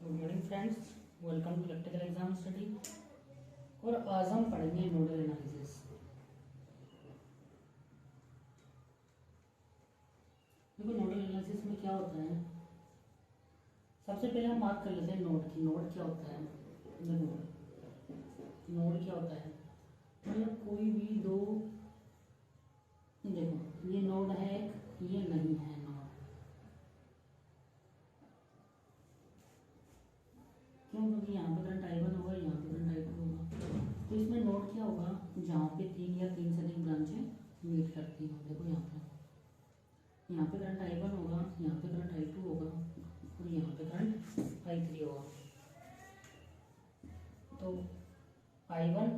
Good morning friends, welcome to practical exam study. और आज हम पढ़ेंगे नोडल एनालिसिस। देखो नोडल एनालिसिस में क्या होता है, सबसे पहले हम बात कर लेते हैं नोड की। नोड क्या होता है? देखो नोड क्या होता है, मतलब कोई भी दो, देखो ये नोड है एक, ये नहीं है नोड। क्यों? क्योंकि यहाँ पे करंट I1 होगा, यहाँ पे करंट I2 होगा। तो इसमें नोड क्या होगा, जहाँ पे तीन या तीन से अधिक ब्रांचें मीट करती हो। देखो यहाँ पे करंट I1 होगा, यहाँ पे करंट I2 होगा और यहाँ पे करंट I3 होगा। तो I1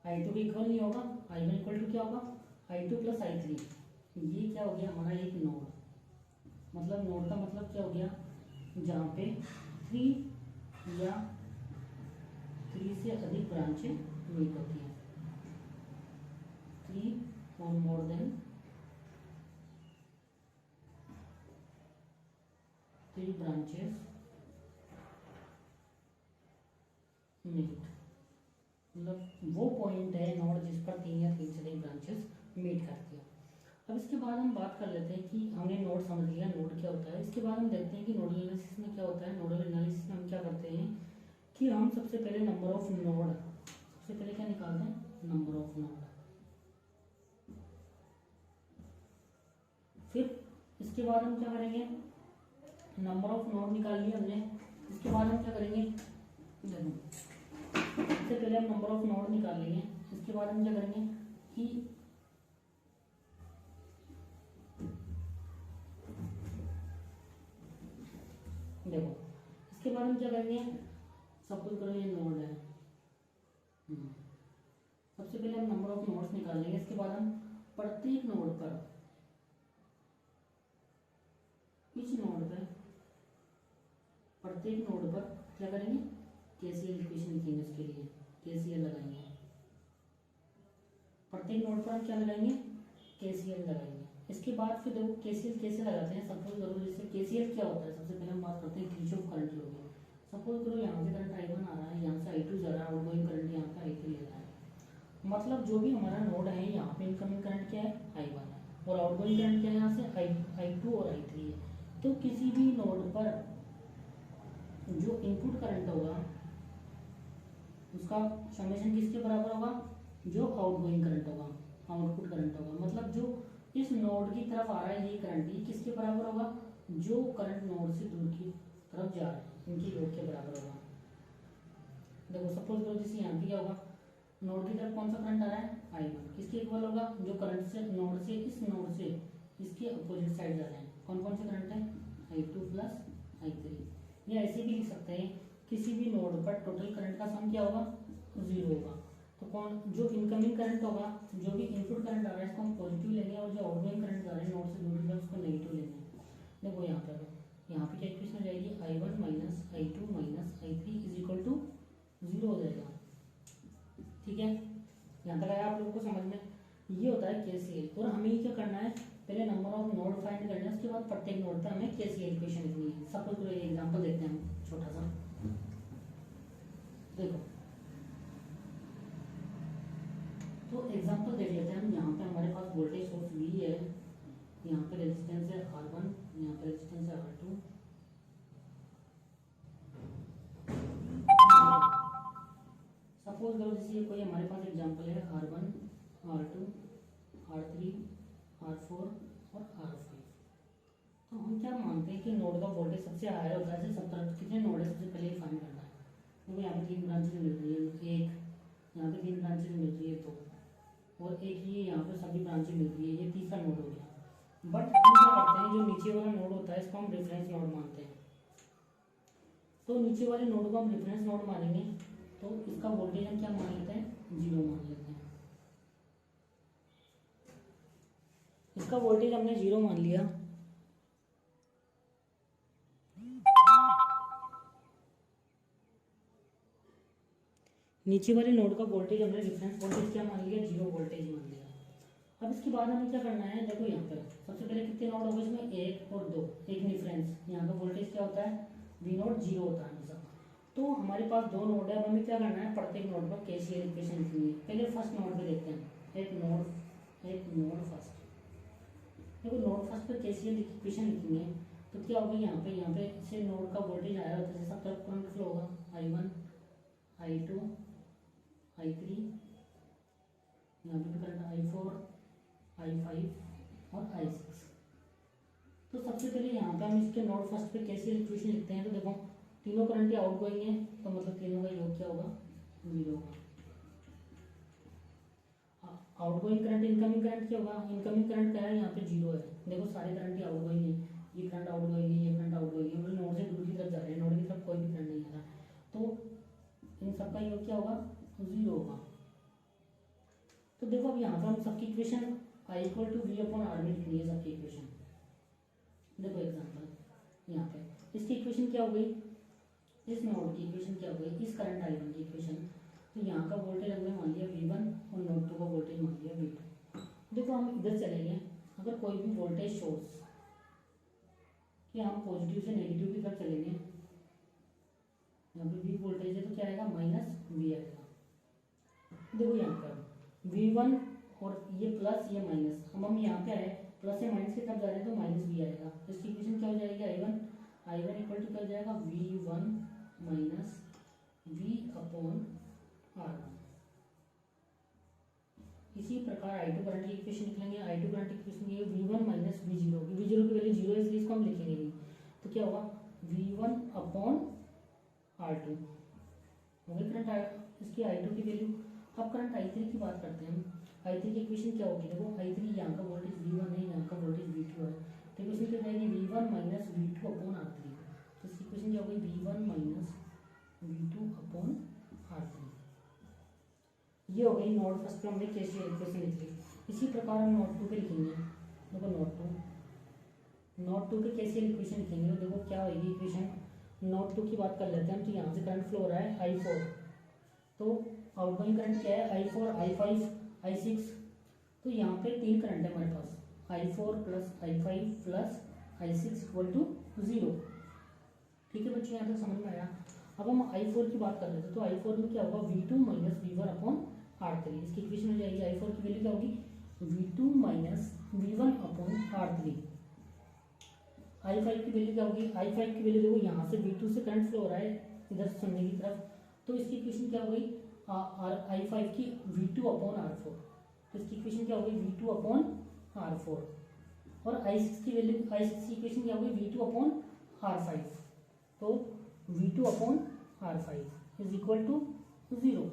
I2 के इक्वल नहीं होगा। I1 इक्वल टू क्या होगा, I2 प्लस I3। ये क्या हो गया हमारा एक नोड। मतलब नोड का मतलब क्या हो गया, जहाँ पे थ्री या थ्री से अधिक ब्रांचें मीट होती हैं। थ्री और more than three branches meet, मतलब वो पॉइंट है नोड जिस पर तीन या तीन से अधिक ब्रांचेस मीट करती है। अब इसके बाद हम बात कर लेते हैं कि हमने नोड समझ लिया नोड क्या होता है। इसके बाद हम देखते हैं कि नोडल एनालिसिस में क्या होता है। नोडल एनालिसिस में हम क्या करते हैं कि हम सबसे पहले नंबर ऑफ नोड, सबसे पहले क्या निकालते हैं, नंबर ऑफ नोड। फिर इसके बाद हम क्या करेंगे, नंबर ऑफ नोड निकाल लिया हमने। इसके बाद हम क्या करेंगे, देखो सबसे पहले हम नंबर ऑफ नोड निकाल लेंगे। इसके बाद हम क्या करेंगे कि देखो इसके बाद हम क्या करेंगे, सपोज करो ये नोड है। सबसे पहले हम नंबर ऑफ नोड्स निकाल लेंगे। इसके बाद हम प्रत्येक नोड पर, इस नोड पर, प्रत्येक नोड पर क्या करेंगे, केसीएल इक्वेशन लिखेंगे। उसके लिए केसीएल लगाएंगे। प्रत्येक नोड पर हम क्या लगाएंगे, केसीएल लगाएंगे। इसके बाद फिर देखो केसीएल कैसे लगाते हैं। सपोज करो जैसे केसीएल क्या होता है, सबसे पहले हम बात करते हैं किरचॉफ करंट की होगी। सपोज करो यहाँ से करंट I1 आ रहा है, यहाँ से I2 जा रहा है, आउटगोइंग करंट यहाँ पे I3 ले रहा है। मतलब जो भी हमारा नोड है, यहाँ पे इनकमिंग करंट क्या है, I1 है, और आउटगोइंग करंट क्या है, यहाँ से I2 और I3 है। तो किसी भी नोड पर जो इनपुट करंट होगा उसका समेशन किसके बराबर होगा, जो आउटगोइंग करंट होगा, आउटपुट करंट होगा। मतलब जो इस नोड की तरफ आ रहा है ये करंट, ये किसके बराबर होगा, जो करंट नोड से दूर की तरफ जा रहा है इनकी योग के बराबर होगा। देखो सपोज करो जैसे यहाँ पे क्या होगा, नोड की तरफ कौन सा करंट आ रहा है, I1, किसके इक्वल होगा, जो करंट से नोड से, इस नोड से इसके अपोजिट साइड जा रहे हैं। कौन कौन से करंट है, I2 प्लस I3। या ऐसे भी लिख सकते हैं, किसी भी नोड पर टोटल करंट का सम क्या होगा, 0 होगा। तो कौन, जो इनकमिंग करंट होगा, जो भी इनपुट करंट आ रहा है इसको हम पॉजिटिव लेंगे, और जो आउटगोइंग करंट आ रहा है नोड से दूर की तरफ उसको नेगेटिव लेंगे। देखो यहाँ पर, यहाँ पे क्या इक्वेशन हो जाएगी, I1 minus I2 minus I3 is equal to 0 हो जाएगा। ठीक है, यहाँ तक आया आप लोगों को समझ में। ये होता है केसीएल। और हमें क्या करना है, पहले नंबर ऑफ नोड फाइंड करना है, उसके बाद प्रत्येक नोड पर हमें केसीएल इक्वेशन लिखनी है। सपोज करो ये एग्जांपल देखते हैं हम छोटा सा। देखो तो एग्जांपल देख लेते हैं हम। यहाँ पे हमारे पास वोल्टेज सोर्स V है, यहाँ पे रेजिस्टेंस है R1, यहाँ पे रेजिस्टेंस है R2। सपोज करो जैसे ये कोई हमारे पास एग्जांपल है R1, R2, R3, R4 और R5। तो हम क्या मानते हैं कि नोड का वोल्टेज सबसे हायर होता है। सब तरफ कितने नोड है सबसे पहले फाइंड करना है। क्योंकि यहाँ पे तीन ब्रांचेज मिल रही है, एक यहाँ पे तीन ब्रांचेज मिल रही है, तो और एक ये यहाँ पे सभी ब्रांचेज मिल रही है, ये तीसरा नोड हो गया। बट हम क्या करते हैं, जो नीचे वाला नोड होता है इसको हम रेफरेंस नोड मानते हैं। तो नीचे वाले नोड को हम रेफरेंस नोड मानेंगे, तो इसका वोल्टेज हम क्या मान लेते हैं, 0 मान लेते हैं। इसका वोल्टेज हमने 0 मान लिया। नीचे वाले नोड का वोल्टेज हमने रेफरेंस वोल्टेज क्या मान लिया, 0 वोल्टेज मान लिया। अब इसके बाद हमें क्या करना है, देखो यहाँ पर सबसे पहले कितने नोड होंगे इसमें, एक और दो, एक रेफरेंस। यहाँ का वोल्टेज क्या होता है, वी नोट जीरो होता है हमेशा। तो हमारे पास दो नोड है, हमें क्या करना है, प्रत्येक नोड पर केसीएल इक्वेशन लिखनी है। पहले फर्स्ट नोड पे देखते हैं, एक नोड फर्स्ट। देखो नोड फर्स्ट पे केसीएल इक्वेशन लिखनी है तो क्या होगा, यहाँ पे से नोड का वोल्टेज आया होता है, सब तरफ करंट फ्लो होगा, I1 I2 I3, यहाँ पे भी करंट I4 I5 और I6। तो सबसे पहले यहाँ पे हम इसके नोड फर्स्ट पे केसीएल इक्वेशन लिखते हैं। तो देखो तीनों करंट आउट गोइंग है, तो मतलब तीनों का योग क्या होगा, 0 होगा। Out going current incoming current क्या होगा, इनकमिंग करंट क्या है, यहाँ पे 0 है। देखो सारे करंट आउट गोइंग है, ये करंट आउट गोइंग है, ये करंट आउट गोइंग है, मतलब नोड से दूर की तरफ जा रहे हैं, नोड की तरफ कोई भी करंट नहीं आ रहा, तो इन सबका योग क्या होगा, 0 होगा। तो देखो अब यहाँ पे हम सबकी इक्वेशन I = V/R में लिखनी है सबकी इक्वेशन। देखो एग्जांपल यहाँ पे इसकी इक्वेशन क्या हो गई, इस नोड की इक्वेशन क्या हो गई, इस करंट I1 की इक्वेशन। तो यहाँ का वोल्टेज हमने मान लिया V1 और नोड 2 का वोल्टेज मान लिया V2। देखो हम इधर चलेंगे, अगर कोई भी वोल्टेज सोर्स कि हम पॉजिटिव से नेगेटिव की तरफ चलेंगे, यहाँ पे V वोल्टेज है तो क्या आएगा, -V आएगा। देखो यहाँ पर V1 और ये प्लस ये माइनस, अब हम यहाँ पे आए प्लस से माइनस की तरफ जा रहे हैं तो -V आएगा। तो इसकी इक्वेशन क्या हो जाएगी, I1 इक्वल टू क्या हो जाएगा, V1 - V/R1। इसी प्रकार I2 करंट की इक्वेशन लिखेंगे, I2 करंट की इक्वेशन ये V1 - V0 की, V0 की वैल्यू 0 है इसलिए इसको हम लिखेंगे नहीं। तो क्या होगा, V1/R2 हो गई करंट इसकी I2 की वैल्यू। अब करंट I3 की बात करते हैं हम। I3 की इक्वेशन क्या होगी, देखो I3 यहाँ का वोल्टेज V1 है, यहाँ का वोल्टेज V2 है, तो इक्वेशन क्या जाएगी, V1 - V2/R3। तो इसकी इक्वेशन क्या होगी, V1 - V2/R3। ये हो गई नोड फर्स्ट पे हमने केसीएल इक्वेशन लिख ली। इसी प्रकार हम नोड 2 पे लिखेंगे। देखो नोड 2 पे केसीएल इक्वेशन लिखेंगे तो देखो क्या होगी इक्वेशन, नोड 2 की बात कर लेते हैं। तो यहाँ से करंट फ्लो हो रहा है I4, तो आउटगोइंग करंट क्या है, I4 I5 I6। तो यहाँ पे तीन करंट है हमारे पास, I4 + I5 + I6 = 0। ठीक है बच्चों, यहाँ तक समझ में आया। अब हम I4 की बात कर रहे थे, तो I4 में क्या होगा, V2 - V1/R3। इसकी इक्वेशन हो जाएगी, I4 की वैल्यू क्या होगी, V2 - V1/R3। I5 की वैल्यू क्या होगी, I5 की वैल्यू देखो यहाँ से V2 से करंट फ्लो हो रहा है इधर सुनने की तरफ, तो इसकी इक्वेशन क्या हो गई, I5 की V2/R4। तो इसकी इक्वेशन क्या होगी, V2/R4। और I6 की वैल्यू, I6 की इक्वेशन क्या होगी, V2/R5। तो V2/R5 = 0।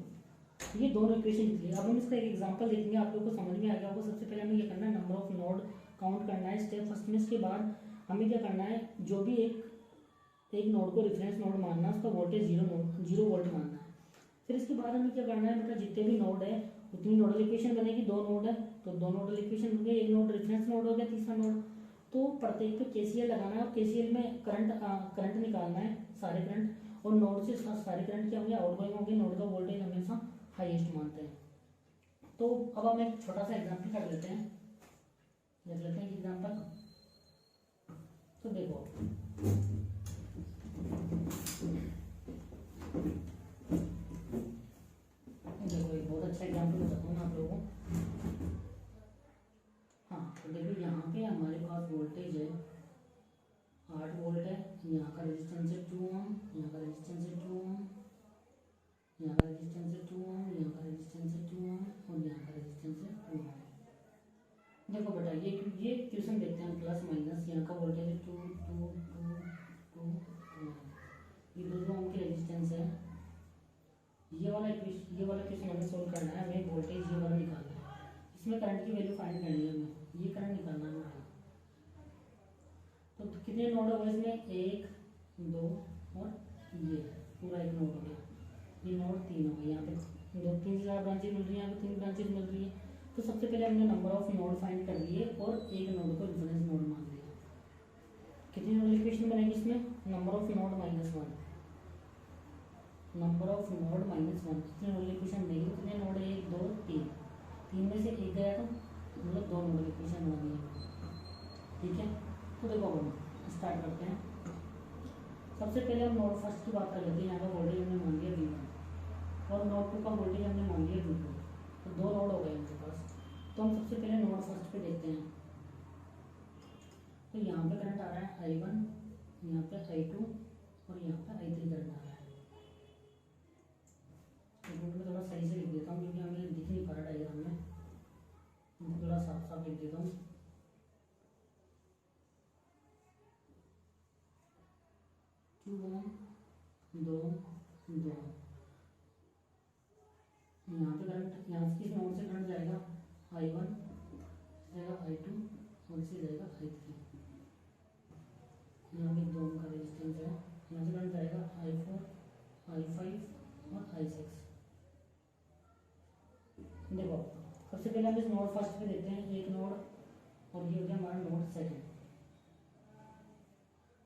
ये दोनों इक्वेशन लिख ली। अब हम इसका एक एग्जांपल देखेंगे, आप लोगों को समझ में आ गया होगा। सबसे पहले हमें ये करना है, नंबर ऑफ नोड काउंट करना है स्टेप फर्स्ट में। इसके बाद हमें क्या करना है, जो भी एक नोड को रेफरेंस नोड मानना है, उसका वोल्टेज 0 वोल्ट मानना है। फिर इसके बाद हमें क्या करना है, मतलब जितने भी नोड है उतनी नोडल इक्वेशन बनेगी। दो नोड है तो दो नोडल इक्वेशन हो गई, एक नोड रेफरेंस नोड हो गया, तीसरा नोड। तो प्रत्येक पे केसीएल लगाना है और केसीएल में करंट निकालना है, सारे करंट, और नोड से सारे करंट क्या होंगे, आउटगोइंग होंगे। नोड का वोल्टेज हमेशा हाईएस्ट मानते हैं। तो अब हम एक छोटा सा एग्जांपल कर लेते हैं, देख लेते हैं एग्जांपल। तो देखो एक बहुत अच्छा एग्जांपल बताता हूँ आप लोगों को। हाँ तो देखो यहाँ पे हमारे पास वोल्टेज है 8 वोल्ट है, यहाँ का रेजिस्टेंस है 2 ओम, यहाँ का रेजिस्टेंस है 2 ओम, यहाँ का रेजिस्टेंस है 2 ओम, यहाँ का रेजिस्टेंस है 2 ओम, और यहाँ का रेजिस्टेंस है 2 ओम। देखो बेटा ये क्वेश्चन देखते हैं, प्लस माइनस, यहाँ का वोल्टेज है 2 2 2 2, ये 2 ओम की रेजिस्टेंस है। ये वाला क्वेश्चन हमें सोल्व करना है, हमें वोल्टेज ये वाला निकालना है, इसमें करंट की वैल्यू फाइंड करनी है हमें, ये करंट निकालना है। तो कितने नोड हो गए इसमें, 1 2 और ये पूरा एक नोड हो गया, ये नोड 3 हो गए। यहाँ पे 2 3 4 ब्रांचेज मिल रही है, यहाँ पे 3 ब्रांचेज मिल रही है। तो सबसे पहले हमने नंबर ऑफ नोड फाइंड कर लिए और एक नोड को रेफरेंस नोड मान लिया। कितनी नोड इक्वेशन बनेगी इसमें, number of node -1, number of node -1। कितने नोड इक्वेशन बनेगी, कितने नोड है, 1 2 3, 3 में से एक गया तो मतलब 2 नोड इक्वेशन बनी है। ठीक है, तो देखो हम स्टार्ट करते हैं। सबसे पहले हम नोड फर्स्ट की बात कर लेते हैं। यहाँ का वोल्टेज हमने मान लिया V1 और नोड 2 का वोल्टेज हमने मान लिया V2, तो दो नोड हो गए हमारे पास। तो हम सबसे पहले नोड फर्स्ट पे देखते हैं। तो यहाँ पे करंट आ रहा है I1, यहाँ पे I2 और यहाँ पे I3 करंट आ रहा है। बोर्ड में थोड़ा सही से लिख देता हूँ क्योंकि हमें दिख नहीं पा रहा डायग्राम में, थोड़ा साफ साफ लिख देता हूँ। दो दो यहाँ पे करंट, यहाँ से इस नोड से करंट जाएगा I1, जाएगा I2 और इसे जाएगा I3। यहाँ पे 2 ओम का रेजिस्टेंस है। यहाँ से करंट जाएगा I4, I5 और I6। देखो सबसे पहले हम इस नोड फर्स्ट पे देखते हैं, एक नोड और ये हो गया हमारा नोड सेकंड।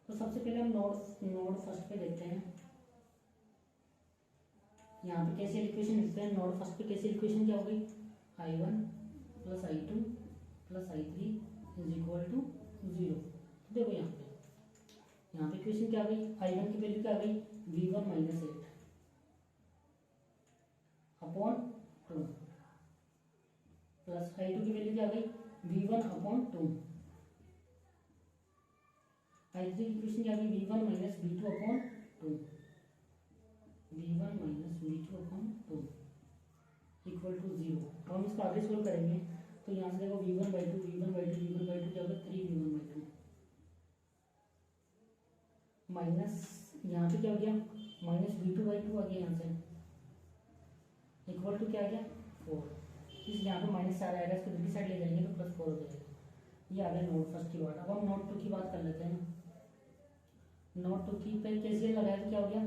तो सबसे पहले हम नोड फर्स्ट पे देखते हैं। यहाँ पे कैसे इक्वेशन लिखते हैं? नोड फर्स्ट पे कैसे इक्वेशन क्या होगी? I1 plus I2 plus I3 is equal to 0। देखो यहाँ पे इक्वेशन क्या आ गई? I1 की वैल्यू क्या आ गई? V1 minus 8 upon 2 plus I2 की वैल्यू क्या आ गई? V1 upon 2। I3 की इक्वेशन क्या आ गई? V1 minus V2 upon 2, V1 minus V2 upon 2 equal to 0। अब हम इसको आगे सोल्व करेंगे तो यहाँ से देखो V1 by 2 V1 by 2 V1 by 2 क्या होगा? 3V1 बाई 2 माइनस यहाँ पे क्या हो गया? माइनस V2 बाई 2 आ गया यहाँ से इक्वल टू क्या आ गया? 4। इस यहाँ पे माइनस 4 आएगा, इसको दूसरी साइड ले जाएंगे तो प्लस 4 हो जाएगा। ये आ गया नोड फर्स्ट की बात। अब हम नोड 2 की बात कर लेते हैं। नोड 2 की पे केसीएल लगाया तो क्या हो गया?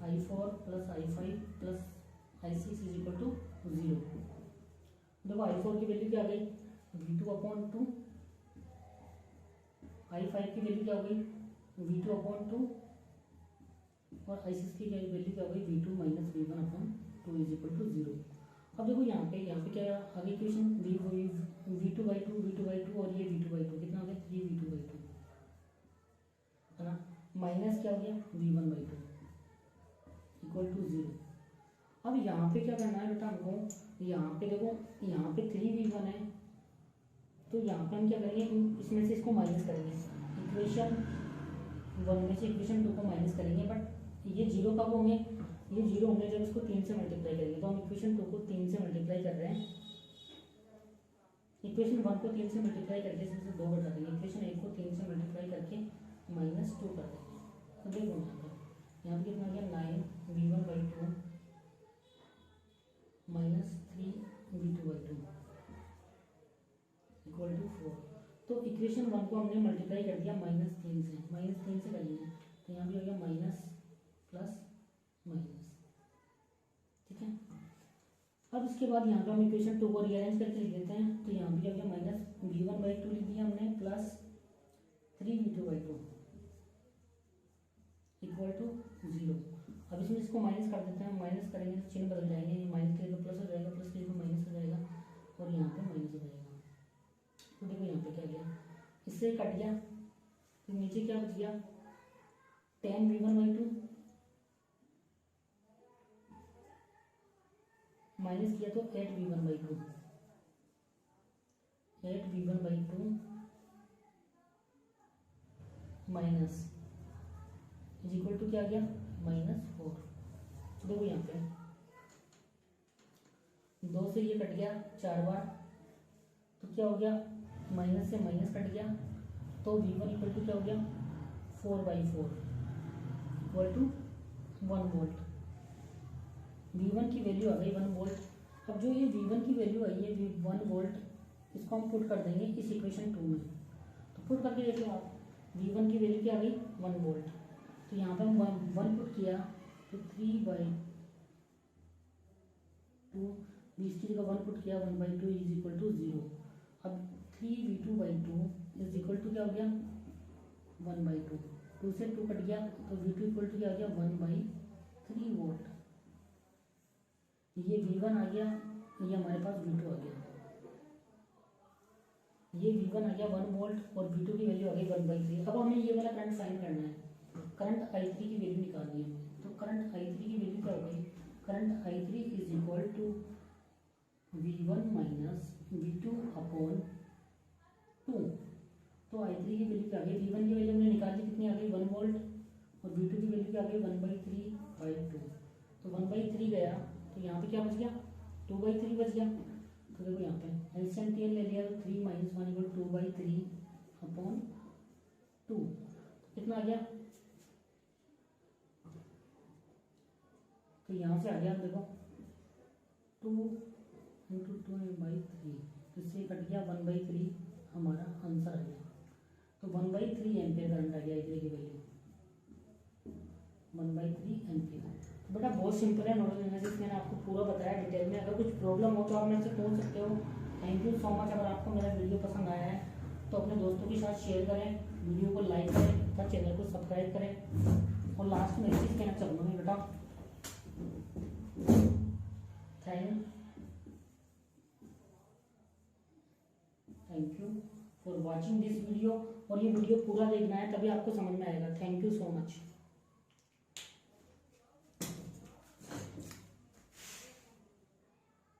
I4 plus I5 plus I6 is equal to 0। देखो I4 की वैल्यू क्या आ गई? V2 upon 2। I5 की वैल्यू क्या हो गई? V2 अपॉन 2 और I6 की वैल्यू क्या हो गई? V2 minus V1 upon 2 is equal to 0। अब देखो यहाँ पे क्या आगे इक्वेशन V2 बाई 2 और ये V2 बाई 2 कितना हो गया? 3V2 बाई 2 है ना, माइनस क्या हो गया? V1 by 2 equal to 0। अब यहाँ पे क्या करना है बेटा हमको? यहाँ पे देखो यहाँ पे 3V1 है तो यहाँ पे हम क्या करेंगे? इसमें से इसको माइनस करेंगे। इक्वेशन 1 में से इक्वेशन 2 को माइनस करेंगे, बट ये 0 कब होंगे? ये 0 होंगे जब इसको 3 से मल्टीप्लाई करेंगे। तो हम इक्वेशन 2 को 3 से मल्टीप्लाई कर रहे हैं। इक्वेशन 1 को 3 से मल्टीप्लाई करके इसमें से 2 घटा देंगे। इक्वेशन 1 को 3 से मल्टीप्लाई करके माइनस 2 कर देंगे। तो देखो यहाँ पे कितना आ गया? 9V1 by 2 minus 3V2 by 2 equal to 4। तो इक्वेशन 1 को हमने मल्टीप्लाई कर दिया -3 से, -3 से करेंगे तो यहाँ भी हो गया माइनस प्लस माइनस। ठीक है, अब इसके बाद यहाँ पे हम इक्वेशन 2 को रीअरेंज करके लिख देते हैं। तो यहाँ भी हो गया माइनस V1 बाई 2 लिख दिया हमने plus 3V2 by 2 equal to 0। अब इसमें इसको माइनस कर देते हैं। माइनस करेंगे तो चिन्ह बदल जाएंगे, माइनस के जगह प्लस हो जाएगा, प्लस के जगह माइनस हो जाएगा और यहाँ पे माइनस हो जाएगा। तो देखो यहाँ पे क्या गया? इससे कट गया तो नीचे क्या बच गया? 10V1 बाई 2 माइनस किया तो 8V1 by 2, 8V1 by 2 minus is equal to क्या आ गया? -4। देखो यहाँ पे 2 से ये कट गया 4 बार तो क्या हो गया? माइनस से माइनस कट गया तो V1 इक्वल टू क्या हो गया? 4/4 इक्वल टू 1 वोल्ट। V1 की वैल्यू आ गई 1 वोल्ट। अब जो ये V1 की वैल्यू आई है 1 वोल्ट, इसको हम पुट कर देंगे इस इक्वेशन 2 में। तो पुट करके देख लो आप, V1 की वैल्यू क्या आ गई? 1 वोल्ट। तो यहाँ पे हम 1 पुट किया तो 3/2, इसकी जगह 1 पुट किया 1/2 इज इक्वल टू 0। अब 3V2 by 2 is equal to क्या हो गया? 1/2। 2 से 2 कट गया तो V2 इक्वल टू क्या आ गया? 1/3 वोल्ट। ये V1 आ गया, ये हमारे पास V2 आ गया। ये V1 आ गया 1 वोल्ट और V2 की वैल्यू आ गई 1/3। अब हमें ये वाला करंट फाइंड करना है। करंट आई थ्री की वैल्यू निकालनी है हमें। तो करंट आई थ्री की वैल्यू क्या हो गई, current I three is equal to V1 minus V2 upon 2। तो आई थ्री की वैल्यू क्या आ गई, V1 की वैल्यू हमने निकाल ली, कितनी आ गई 1 वोल्ट, और V2 की वैल्यू क्या आ गई 1/3/2। तो 1/3 गया, तो यहाँ पे क्या बच गया 2/3 बच गया। तो देखो यहाँ पे एलसीएम ले लिया, तो 3 - 1 = 2/3 अपॉन 2, कितना आ गया, तो यहाँ से आ गया देखो 2 × 2/3, इससे कट गया 1/3, हमारा आंसर आ गया। तो 1/3 एम्पियर करंट आ गया आई थ्री की वैल्यू 1/3 एम्पियर। तो बेटा बहुत सिंपल है नोडल एनालिसिस, मैंने आपको पूरा बताया डिटेल में। अगर कुछ प्रॉब्लम हो तो आप मेरे से पूछ सकते हो। Thank you so much. अगर आपको मेरा वीडियो पसंद आया है तो अपने दोस्तों के साथ शेयर करें, वीडियो को लाइक करें तथा चैनल को सब्सक्राइब करें। और लास्ट में एक चीज़ कहना चाहूँगा बेटा, thank you for watching this video. और ये वीडियो पूरा देखना है, तभी आपको समझ में आएगा। Thank you so much.